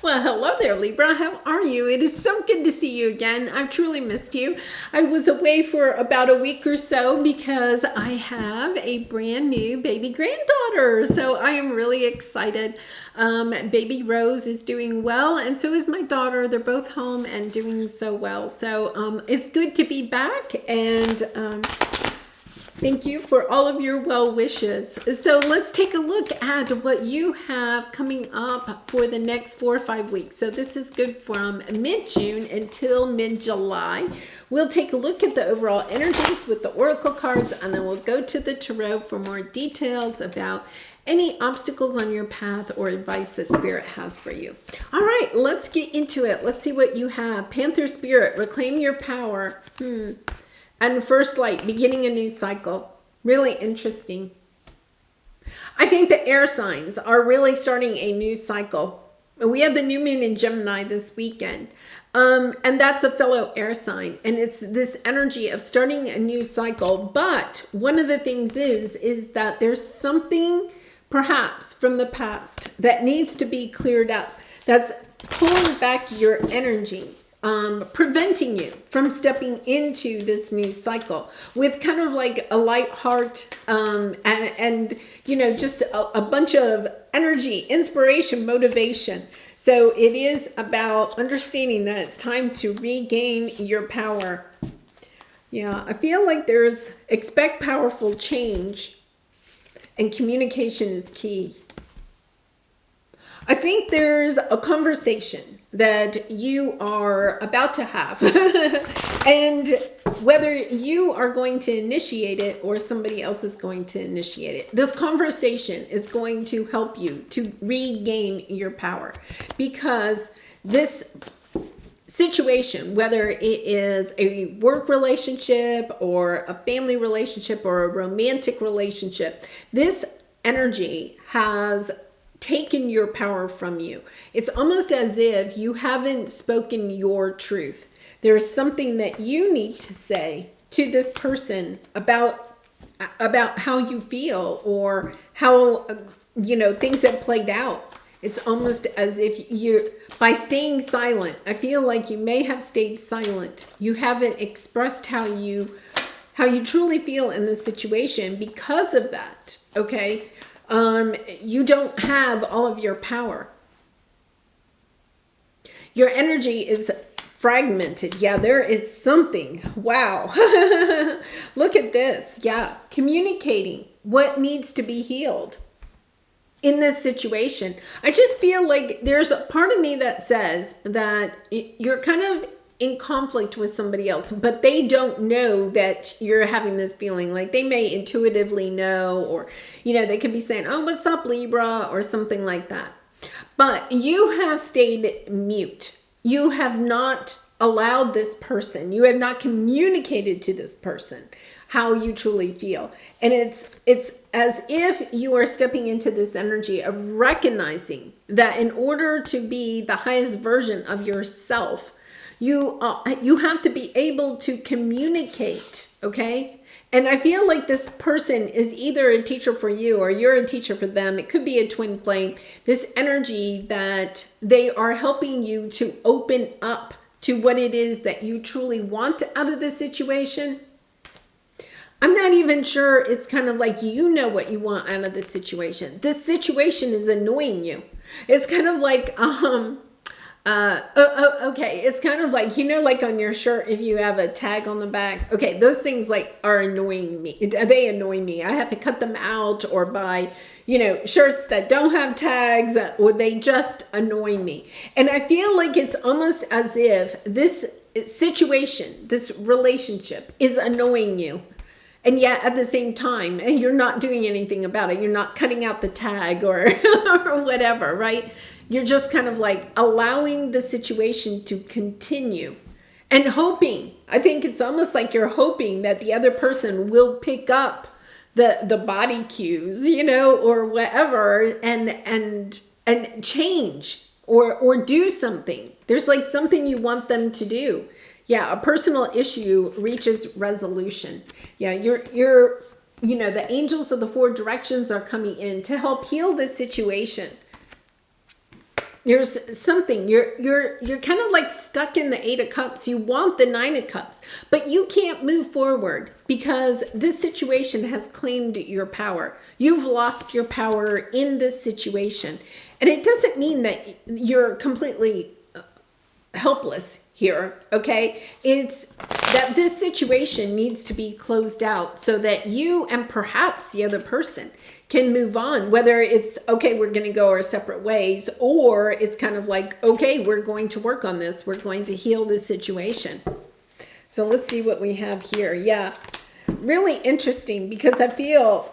Well, hello there, Libra. How are you? It is so good to see you again. I've truly missed you. I was away for about a week or so because I have a brand new baby granddaughter. So I am really excited. Baby Rose is doing well, and so is my daughter. They're both home and doing so well. So it's good to be back, and thank you for all of your well wishes. So let's take a look at what you have coming up for the next 4 or 5 weeks. So this is good from mid-June until mid-July. We'll take a look at the overall energies with the oracle cards, and then we'll go to the tarot for more details about any obstacles on your path or advice that Spirit has for you. All right, let's get into it. Let's see what you have. Panther Spirit, reclaim your power. And first light, beginning a new cycle. Really interesting. I think the air signs are really starting a new cycle. We had the new moon in Gemini this weekend. And that's a fellow air sign. And it's this energy of starting a new cycle. But one of the things is that there's something perhaps from the past that needs to be cleared up. That's pulling back your energy. Preventing you from stepping into this new cycle with kind of like a light heart and you know, just a bunch of energy, inspiration, motivation. So it is about understanding that it's time to regain your power. Yeah, I feel like expect powerful change, and communication is key. I think there's a conversation that you are about to have and whether you are going to initiate it or somebody else is going to initiate it, this conversation is going to help you to regain your power, because this situation, whether it is a work relationship or a family relationship or a romantic relationship, this energy has taken your power from you. It's almost as if you haven't spoken your truth. There's something that you need to say to this person about how you feel or how things have played out. It's almost as if by staying silent, I feel like you may have stayed silent. You haven't expressed how you truly feel in this situation because of that, okay? You don't have all of your power. Your energy is fragmented. Yeah, there is something. Wow. Look at this. Yeah, communicating what needs to be healed in this situation. I just feel like there's a part of me that says that you're kind of in conflict with somebody else, but they don't know that you're having this feeling. Like they may intuitively know, or they could be saying, oh, what's up, Libra, or something like that. But you have stayed mute. You have not allowed this person, you have not communicated to this person how you truly feel. And it's as if you are stepping into this energy of recognizing that in order to be the highest version of yourself, you have to be able to communicate, okay? And I feel like this person is either a teacher for you or you're a teacher for them. It could be a twin flame. This energy that they are helping you to open up to what it is that you truly want out of this situation. I'm not even sure it's kind of like you know what you want out of this situation. This situation is annoying you. It's kind of like, okay, it's kind of like, like on your shirt, if you have a tag on the back, okay, those things like are annoying me. They annoy me. I have to cut them out or buy, shirts that don't have tags, or they just annoy me. And I feel like it's almost as if this situation, this relationship is annoying you. And yet at the same time, you're not doing anything about it. You're not cutting out the tag or, or whatever, right? You're just kind of like allowing the situation to continue and hoping. I think it's almost like you're hoping that the other person will pick up the body cues, or whatever, and change or do something. There's like something you want them to do. Yeah, a personal issue reaches resolution. Yeah, you're the angels of the four directions are coming in to help heal this situation. There's something you're kind of like stuck in the 8 of Cups. You want the 9 of Cups, but you can't move forward because this situation has claimed your power. You've lost your power in this situation. And it doesn't mean that you're completely helpless here, okay? It's that this situation needs to be closed out so that you and perhaps the other person can move on, whether it's, okay, we're going to go our separate ways, or it's kind of like, okay, we're going to work on this. We're going to heal this situation. So let's see what we have here. Yeah, really interesting because I feel,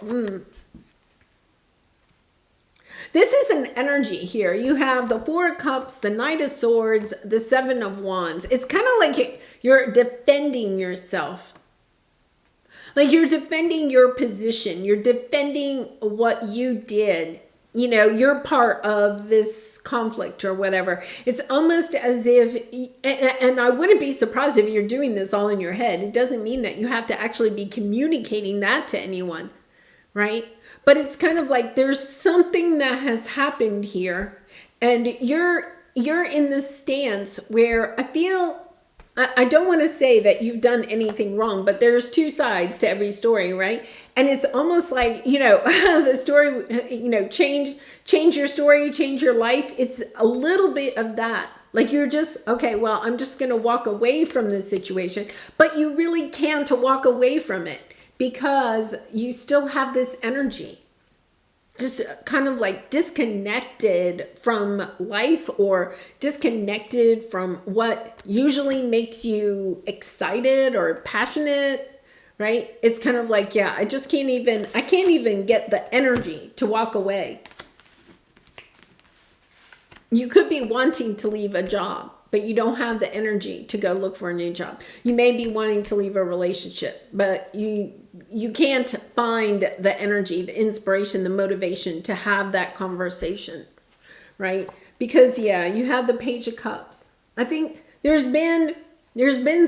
this is an energy here. You have the 4 of Cups, the Knight of Swords, the 7 of Wands. It's kind of like you're defending yourself. Like you're defending your position. You're defending what you did. You know, you're part of this conflict or whatever. It's almost as if, and I wouldn't be surprised if you're doing this all in your head. It doesn't mean that you have to actually be communicating that to anyone, right? But it's kind of like there's something that has happened here, and you're in this stance where I feel, I don't want to say that you've done anything wrong, but there's 2 sides to every story, right? And it's almost like, you know, the story, you know, change your story, change your life. It's a little bit of that. Like you're just, okay, well, I'm just going to walk away from this situation, but you really can't walk away from it because you still have this energy. Just kind of like disconnected from life or disconnected from what usually makes you excited or passionate, right? It's kind of like, yeah, I can't even get the energy to walk away. You could be wanting to leave a job, but you don't have the energy to go look for a new job. You may be wanting to leave a relationship, but you can't find the energy, the inspiration, the motivation to have that conversation, right? Because yeah, you have the Page of Cups. I think there's been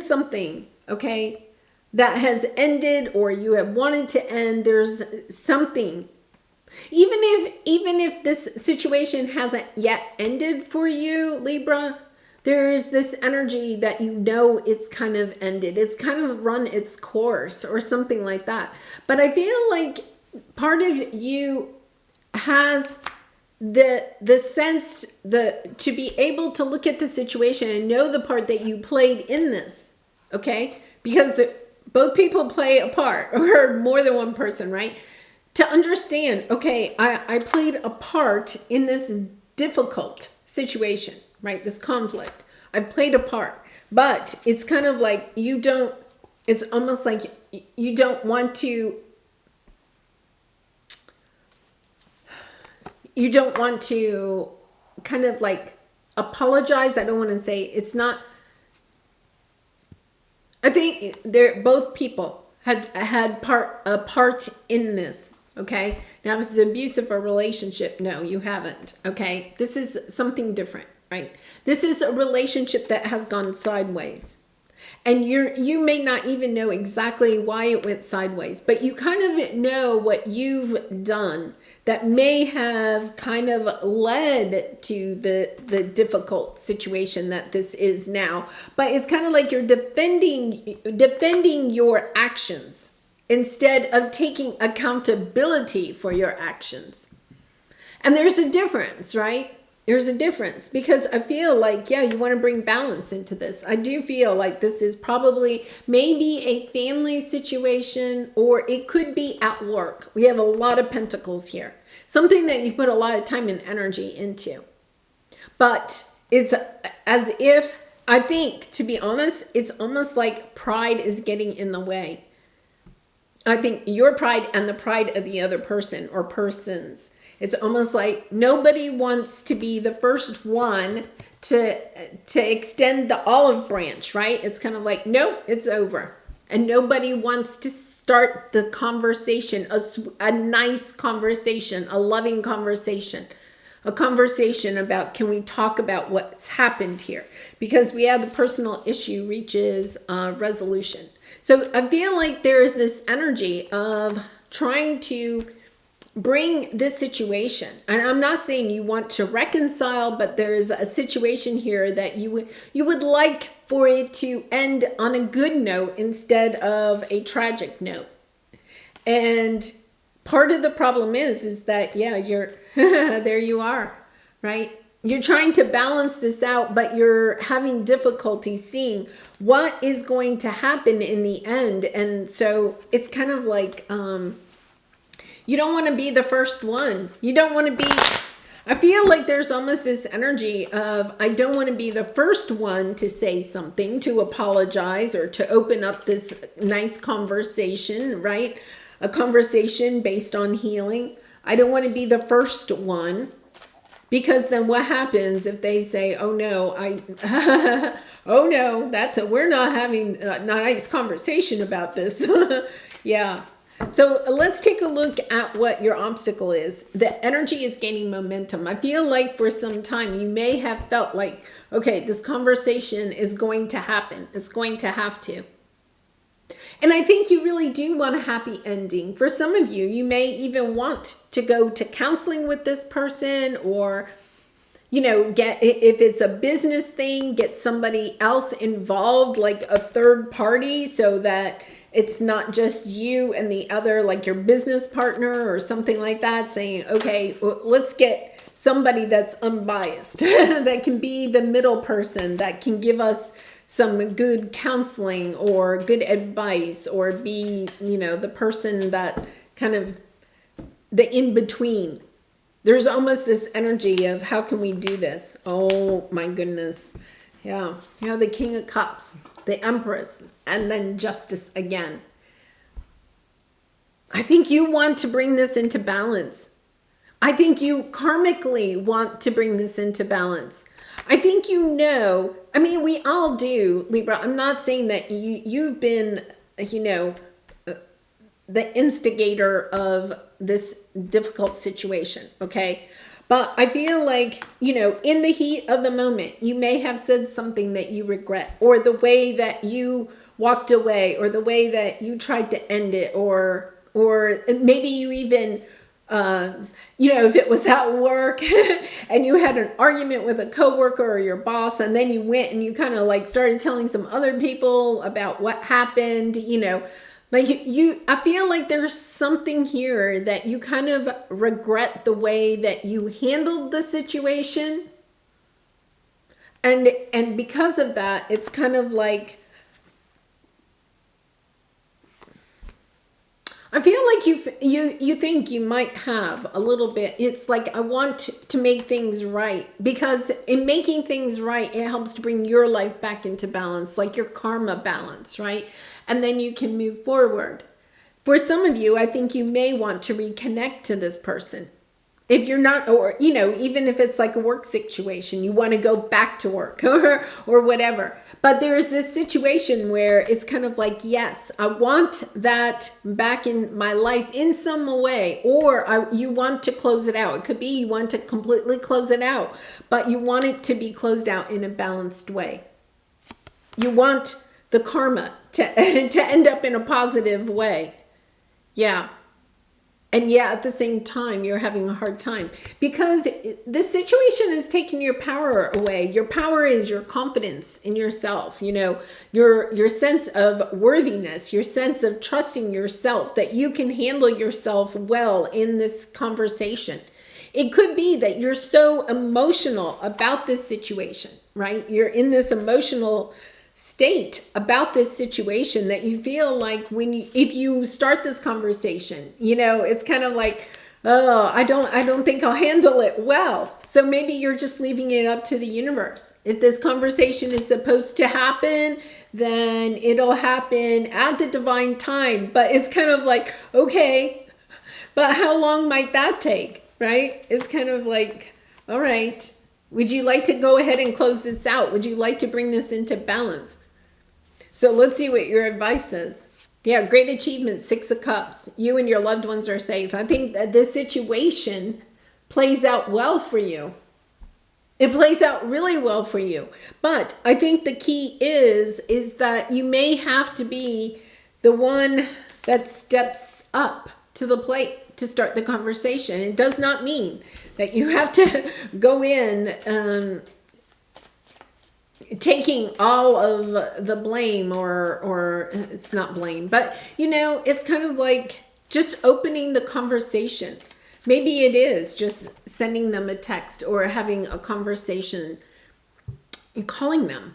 something, okay, that has ended or you have wanted to end. There's something. Even if this situation hasn't yet ended for you, Libra, there's this energy that you know it's kind of ended. It's kind of run its course or something like that. But I feel like part of you has the sense to be able to look at the situation and know the part that you played in this, okay? Because both people play a part, or more than one person, right? To understand, okay, I played a part in this difficult situation, right? This conflict. I've played a part, but it's kind of like it's almost like you don't want to kind of like apologize. I don't want to say it's not. I think both people had a part in this. Okay. Now, if it's an abusive relationship, no, you haven't. Okay. This is something different, right? This is a relationship that has gone sideways. And you may not even know exactly why it went sideways, but you kind of know what you've done that may have kind of led to the difficult situation that this is now. But it's kind of like you're defending your actions instead of taking accountability for your actions. And there's a difference, right? There's a difference because I feel like, yeah, you want to bring balance into this. I do feel like this is probably maybe a family situation, or it could be at work. We have a lot of pentacles here. Something that you put a lot of time and energy into. But it's as if, I think, to be honest, it's almost like pride is getting in the way. I think your pride and the pride of the other person or persons. It's almost like nobody wants to be the first one to extend the olive branch, right? It's kind of like, nope, it's over. And nobody wants to start the conversation, a nice conversation, a loving conversation, a conversation about, can we talk about what's happened here? Because we have the personal issue reaches resolution. So I feel like there is this energy of trying to bring this situation, and I'm not saying you want to reconcile, but there's a situation here that you would like for it to end on a good note instead of a tragic note. And part of the problem is that, yeah, you're there you are, right? You're trying to balance this out, but you're having difficulty seeing what is going to happen in the end. And so it's kind of like, you don't want to be the first one. You don't want to be, I feel like there's almost this energy of, I don't want to be the first one to say something, to apologize, or to open up this nice conversation, right? A conversation based on healing. I don't want to be the first one, because then what happens if they say, oh no, oh no, we're not having a nice conversation about this. Yeah. So let's take a look at what your obstacle is. The energy is gaining momentum. I feel like for some time you may have felt like, okay, this conversation is going to happen. It's going to have to. And I think you really do want a happy ending. For some of you, you may even want to go to counseling with this person, or, you know, if it's a business thing, get somebody else involved, like a third party, so that it's not just you and the other, like your business partner or something like that, saying, okay, well, let's get somebody that's unbiased, that can be the middle person, that can give us some good counseling or good advice, or be, you know, the person that kind of the in-between. There's almost this energy of, how can we do this? Oh my goodness. Yeah. You know, the King of Cups, the Empress, and then Justice again. I think you want to bring this into balance. I think you karmically want to bring this into balance. I think you know, I mean, we all do, Libra. I'm not saying that you've been, you know, the instigator of this difficult situation, okay? But I feel like, you know, in the heat of the moment, you may have said something that you regret, or the way that you walked away, or the way that you tried to end it, or maybe you even, you know, if it was at work and you had an argument with a coworker or your boss, and then you went and you kind of like started telling some other people about what happened, you know, like I feel like there's something here that you kind of regret the way that you handled the situation. And because of that, it's kind of like, I feel like you think you might have a little bit. It's like, I want to make things right, because in making things right, it helps to bring your life back into balance, like your karma balance, right? And then you can move forward. For some of you, I think you may want to reconnect to this person. If you're not, or, you know, even if it's like a work situation, you want to go back to work or whatever. But there's this situation where it's kind of like, yes, I want that back in my life in some way, or you want to close it out. It could be you want to completely close it out, but you want it to be closed out in a balanced way. You want the karma to end up in a positive way. Yeah. And yeah, at the same time, you're having a hard time, because this situation is taking your power away. Your power is your confidence in yourself, you know, your sense of worthiness, your sense of trusting yourself, that you can handle yourself well in this conversation. It could be that you're so emotional about this situation, right? You're in this emotional state about this situation that you feel like if you start this conversation, you know, it's kind of like, oh, I don't think I'll handle it well. So maybe you're just leaving it up to the universe. If this conversation is supposed to happen, then it'll happen at the divine time. But it's kind of like, okay, but how long might that take, right? It's kind of like, all right, would you like to go ahead and close this out? Would you like to bring this into balance? So let's see what your advice is. Yeah, great achievement, 6 of Cups. You and your loved ones are safe. I think that this situation plays out well for you. It plays out really well for you. But I think the key is that you may have to be the one that steps up to the plate to start the conversation. It does not mean that you have to go in taking all of the blame, or it's not blame, but you know, it's kind of like just opening the conversation. Maybe it is just sending them a text or having a conversation and calling them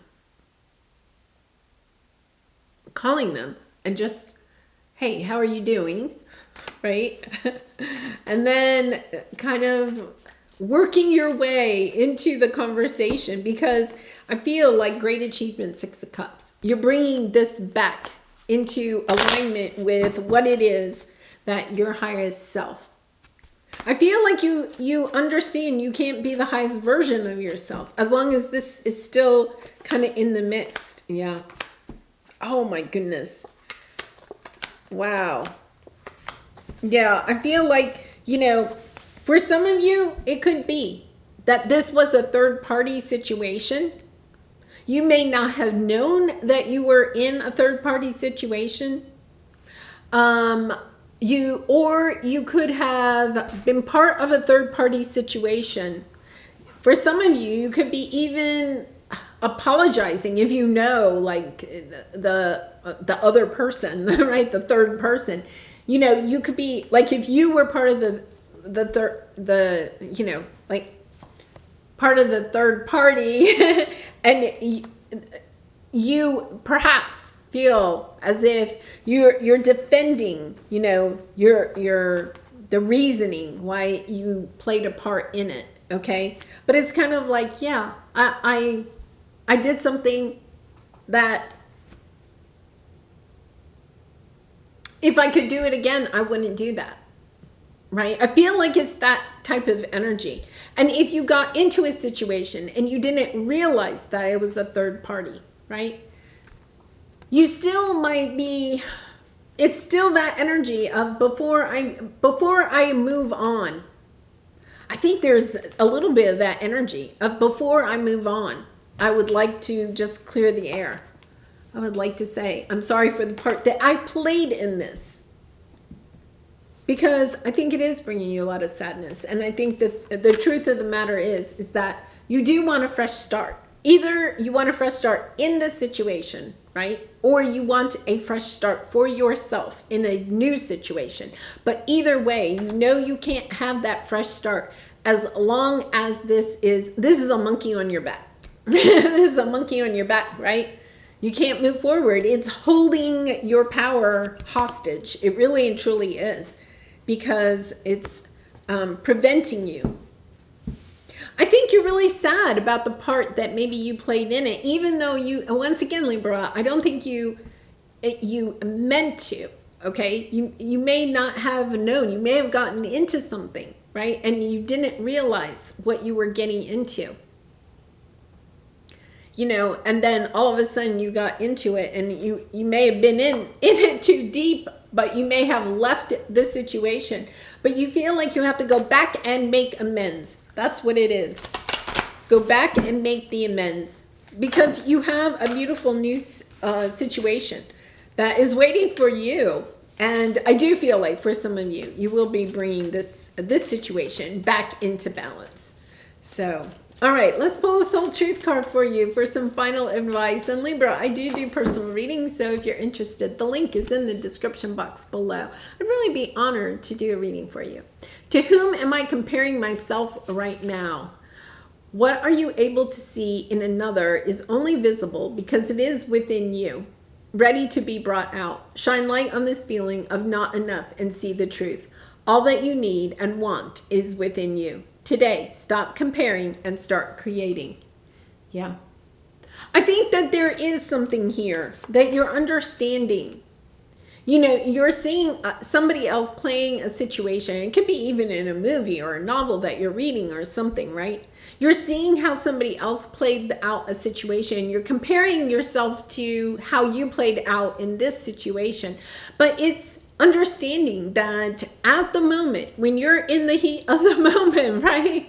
and just, hey, how are you doing? Right? And then kind of working your way into the conversation, because I feel like great achievement, Six of Cups. You're bringing this back into alignment with what it is that your highest self. I feel like you understand you can't be the highest version of yourself as long as this is still kind of in the mix. Yeah. Oh my goodness. Wow. Yeah, I feel like, you know, for some of you, it could be that this was a third party situation. You may not have known that you were in a third party situation. You could have been part of a third party situation. For some of you, you could be even apologizing if you know, like the other person, right? The third person. You know, you could be like, if you were part of part of the third party and you perhaps feel as if you're defending, you know, the reasoning why you played a part in it. Okay. But it's kind of like, yeah, I did something that if I could do it again, I wouldn't do that. Right? I feel like it's that type of energy. And if you got into a situation and you didn't realize that it was a third party, right? You still might be, it's still that energy of before I move on. I think there's a little bit of that energy of before I move on, I would like to just clear the air. I would like to say, I'm sorry for the part that I played in this. Because I think it is bringing you a lot of sadness. And I think that the truth of the matter is that you do want a fresh start. Either you want a fresh start in this situation, right? Or you want a fresh start for yourself in a new situation. But either way, you know you can't have that fresh start as long as this is a monkey on your back. This is a monkey on your back, right? You can't move forward. It's holding your power hostage. It really and truly is. Because it's preventing you. I think you're really sad about the part that maybe you played in it, even though you, once again, Libra, I don't think you meant to, okay? You may not have known, you may have gotten into something, right? And you didn't realize what you were getting into. You know, and then all of a sudden you got into it and you may have been in it too deep, but you may have left the situation, but you feel like you have to go back and make amends. That's what it is. Go back and make the amends because you have a beautiful new situation that is waiting for you. And I do feel like for some of you, you will be bringing this situation back into balance. So, all right, let's pull a soul truth card for you for some final advice. And Libra, I do personal readings, so if you're interested, the link is in the description box below. I'd really be honored to do a reading for you. To whom am I comparing myself right now? What are you able to see in another is only visible because it is within you, ready to be brought out. Shine light on this feeling of not enough and see the truth. All that you need and want is within you. Today, stop comparing and start creating. Yeah. I think that there is something here that you're understanding. You know, you're seeing somebody else playing a situation. It could be even in a movie or a novel that you're reading or something, right? You're seeing how somebody else played out a situation. You're comparing yourself to how you played out in this situation. But it's understanding that at the moment, when you're in the heat of the moment, right?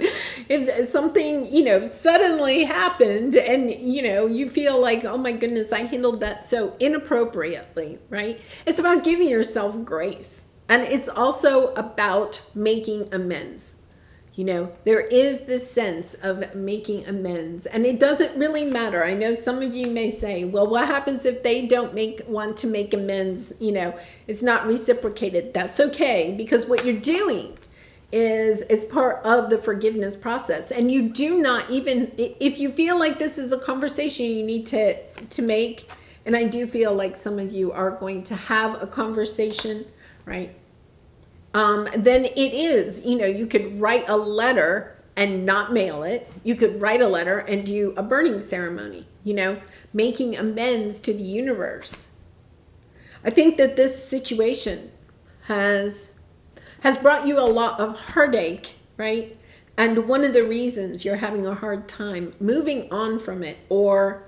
If something, you know, suddenly happened and, you know, you feel like, oh my goodness, I handled that so inappropriately, right? It's about giving yourself grace. And it's also about making amends. You know, there is this sense of making amends, and it doesn't really matter. I know some of you may say, well, what happens if they don't want to make amends? You know, it's not reciprocated. That's okay, because what you're doing is it's part of the forgiveness process. And you do not, even if you feel like this is a conversation you need to make, and I do feel like some of you are going to have a conversation, right? Then it is, you know, you could write a letter and not mail it. You could write a letter and do a burning ceremony, you know, making amends to the universe. I think that this situation has brought you a lot of heartache, right? And one of the reasons you're having a hard time moving on from it, or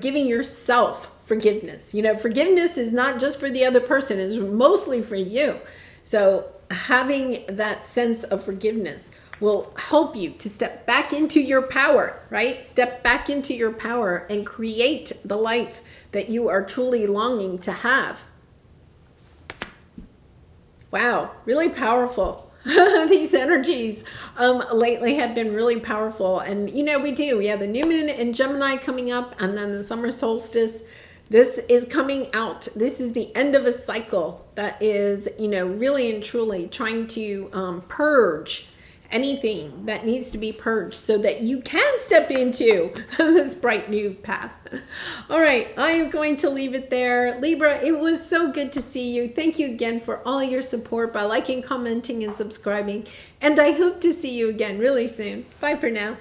giving yourself forgiveness. You know, forgiveness is not just for the other person, it's mostly for you. So having that sense of forgiveness will help you to step back into your power, right? Step back into your power and create the life that you are truly longing to have. Wow, really powerful. These energies lately have been really powerful. And, you know, we have the new moon in Gemini coming up, and then the summer solstice. This is coming out. This is the end of a cycle that is, you know, really and truly trying to purge anything that needs to be purged so that you can step into this bright new path. All right, I am going to leave it there. Libra, it was so good to see you. Thank you again for all your support by liking, commenting, and subscribing. And I hope to see you again really soon. Bye for now.